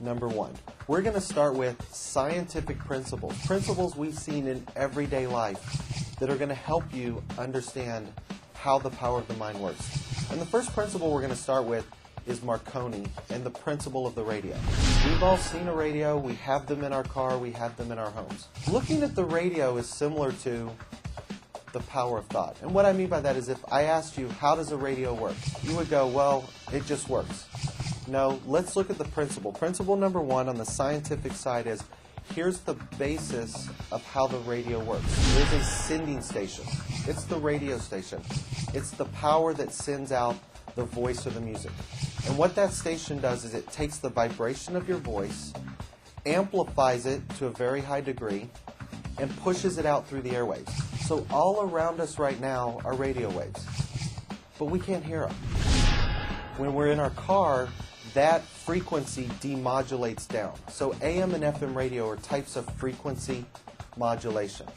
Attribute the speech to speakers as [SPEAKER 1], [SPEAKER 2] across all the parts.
[SPEAKER 1] Number one, we're going to start with scientific principles we've seen in everyday life that are going to help you understand how the power of the mind works. And the first principle we're going to start with is Marconi and the principle of the radio. We've all seen a radio, we have them in our car, we have them in our homes. Looking at the radio is similar to the power of thought. And what I mean by that is if I asked you, how does a radio work? You would go, well, it just works. No, let's look at the principle. Principle number one on the scientific side is, here's the basis of how the radio works. There's a sending station. It's the radio station. It's the power that sends out the voice or the music. And what that station does is it takes the vibration of your voice, amplifies it to a very high degree, and pushes it out through the airwaves. So all around us right now are radio waves, but we can't hear them. When we're in our car, that frequency demodulates down. So AM and FM radio are types of frequency modulation.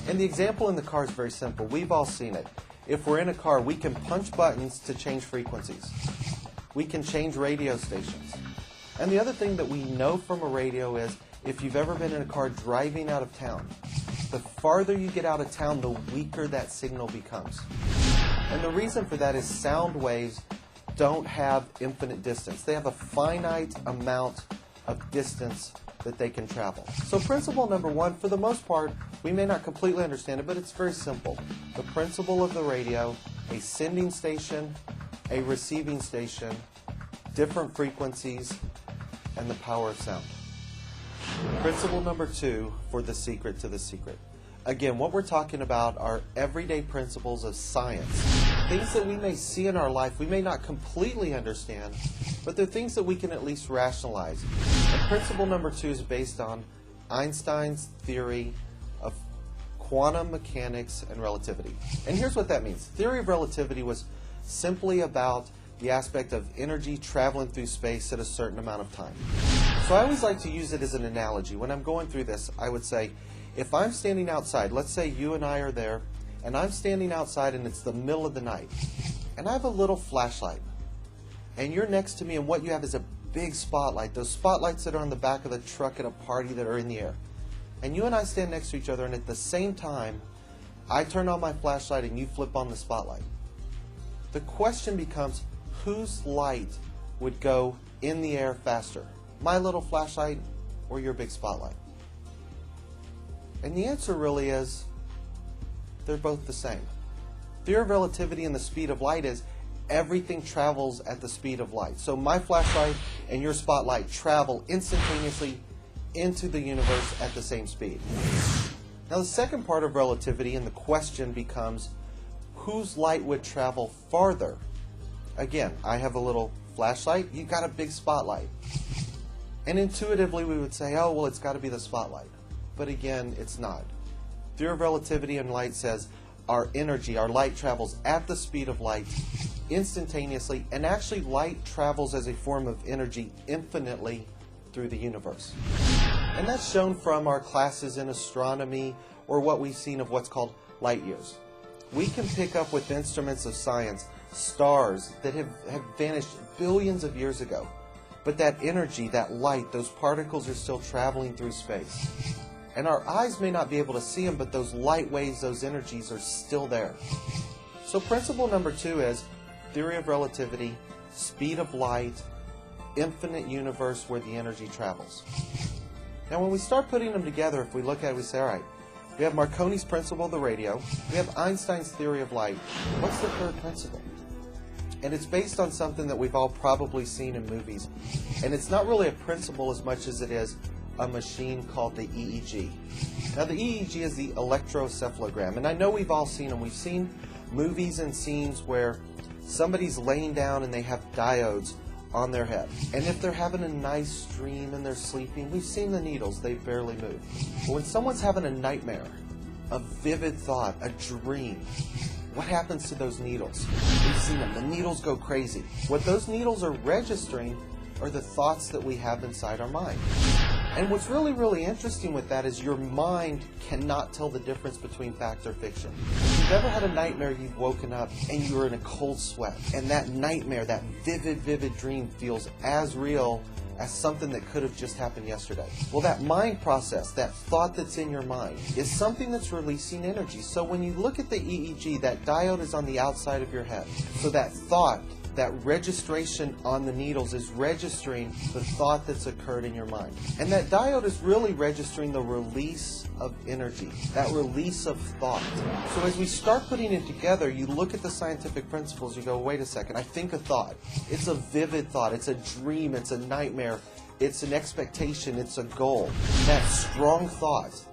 [SPEAKER 1] And the example in the car is very simple. We've all seen it. If we're in a car, we can punch buttons to change frequencies. We can change radio stations. And the other thing that we know from a radio is, if you've ever been in a car driving out of town, the farther you get out of town, the weaker that signal becomes. And the reason for that is sound waves don't have infinite distance. They have a finite amount of distance that they can travel. So principle number one, for the most part, we may not completely understand it, but it's very simple. The principle of the radio, a sending station, a receiving station, different frequencies, and the power of sound. Principle number two for the secret to the secret. Again, what we're talking about are everyday principles of science. Things that we may see in our life, we may not completely understand, but they're things that we can at least rationalize. And principle number two is based on Einstein's theory of quantum mechanics and relativity. And here's what that means. Theory of relativity was simply about the aspect of energy traveling through space at a certain amount of time. So I always like to use it as an analogy. When I'm going through this, I would say, if I'm standing outside, let's say you and I are there, and I'm standing outside and it's the middle of the night, and I have a little flashlight, and you're next to me, and what you have is a big spotlight, those spotlights that are on the back of the truck at a party that are in the air. And you and I stand next to each other, and at the same time, I turn on my flashlight and you flip on the spotlight. The question becomes, whose light would go in the air faster? My little flashlight or your big spotlight? And the answer really is, they're both the same. Theory of relativity and the speed of light is everything travels at the speed of light. So my flashlight and your spotlight travel instantaneously into the universe at the same speed. Now the second part of relativity, and the question becomes, whose light would travel farther? Again, I have a little flashlight, you got a big spotlight. And intuitively we would say, oh, well, it's got to be the spotlight. But again, it's not. Theory of relativity and light says our energy, our light travels at the speed of light instantaneously, and actually light travels as a form of energy infinitely through the universe. And that's shown from our classes in astronomy or what we've seen of what's called light years. We can pick up with instruments of science stars that have vanished billions of years ago. But that energy, that light, those particles are still traveling through space. And our eyes may not be able to see them, but those light waves, those energies are still there. So principle number two is theory of relativity, speed of light, infinite universe where the energy travels. Now when we start putting them together, if we look at it, we say, all right, we have Marconi's principle of the radio, we have Einstein's theory of light. What's the third principle? And it's based on something that we've all probably seen in movies. And it's not really a principle as much as it is a machine called the EEG. Now the EEG is the electroencephalogram, and I know we've all seen them. We've seen movies and scenes where somebody's laying down and they have diodes on their head. And if they're having a nice dream and they're sleeping, we've seen the needles, they barely move. But when someone's having a nightmare, a vivid thought, a dream, what happens to those needles? We've seen them. The needles go crazy. What those needles are registering are the thoughts that we have inside our mind. And what's really, really interesting with that is your mind cannot tell the difference between fact or fiction. If you've ever had a nightmare, you've woken up and you were in a cold sweat, and that nightmare, that vivid, vivid dream feels as real as something that could have just happened yesterday. Well, that mind process, that thought that's in your mind, is something that's releasing energy. So when you look at the EEG, that diode is on the outside of your head. So that thought, that registration on the needles is registering the thought that's occurred in your mind. And that diode is really registering the release of energy, that release of thought. So as we start putting it together, you look at the scientific principles, you go, wait a second, I think a thought. It's a vivid thought, it's a dream, it's a nightmare, it's an expectation, it's a goal. That strong thought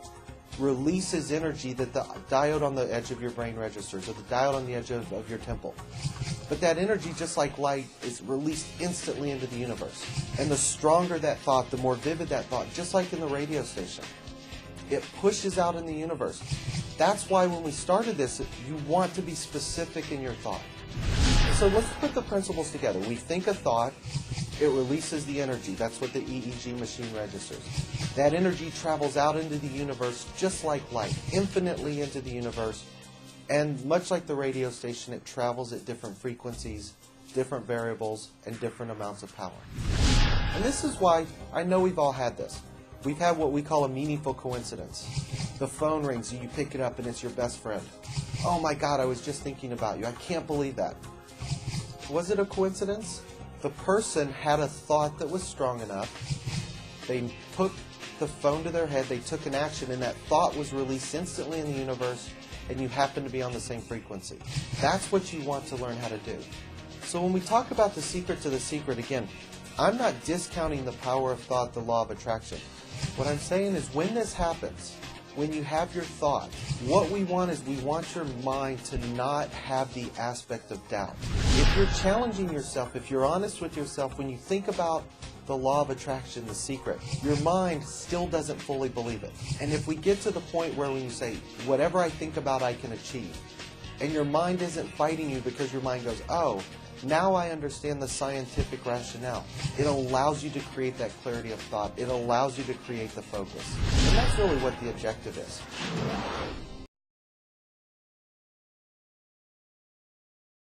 [SPEAKER 1] releases energy that the diode on the edge of your brain registers, or the diode on the edge of your temple. But that energy, just like light, is released instantly into the universe. And the stronger that thought, the more vivid that thought, just like in the radio station, it pushes out in the universe. That's why when we started this, you want to be specific in your thought. So let's put the principles together. We think a thought, it releases the energy. That's what the EEG machine registers. That energy travels out into the universe just like light, infinitely into the universe. And much like the radio station, it travels at different frequencies, different variables, and different amounts of power. And this is why I know we've all had this. We've had what we call a meaningful coincidence. The phone rings and you pick it up and it's your best friend. Oh my God, I was just thinking about you. I can't believe that. Was it a coincidence? The person had a thought that was strong enough. They took the phone to their head, they took an action, and that thought was released instantly in the universe, and you happen to be on the same frequency. That's what you want to learn how to do. So when we talk about the secret to the secret, again, I'm not discounting the power of thought, the law of attraction. What I'm saying is when this happens, when you have your thought, what we want is we want your mind to not have the aspect of doubt. If you're challenging yourself, if you're honest with yourself, when you think about the law of attraction, the secret, your mind still doesn't fully believe it. And if we get to the point where when you say, whatever I think about, I can achieve, and your mind isn't fighting you because your mind goes, oh, now I understand the scientific rationale. It allows you to create that clarity of thought. It allows you to create the focus. And that's really what the objective is.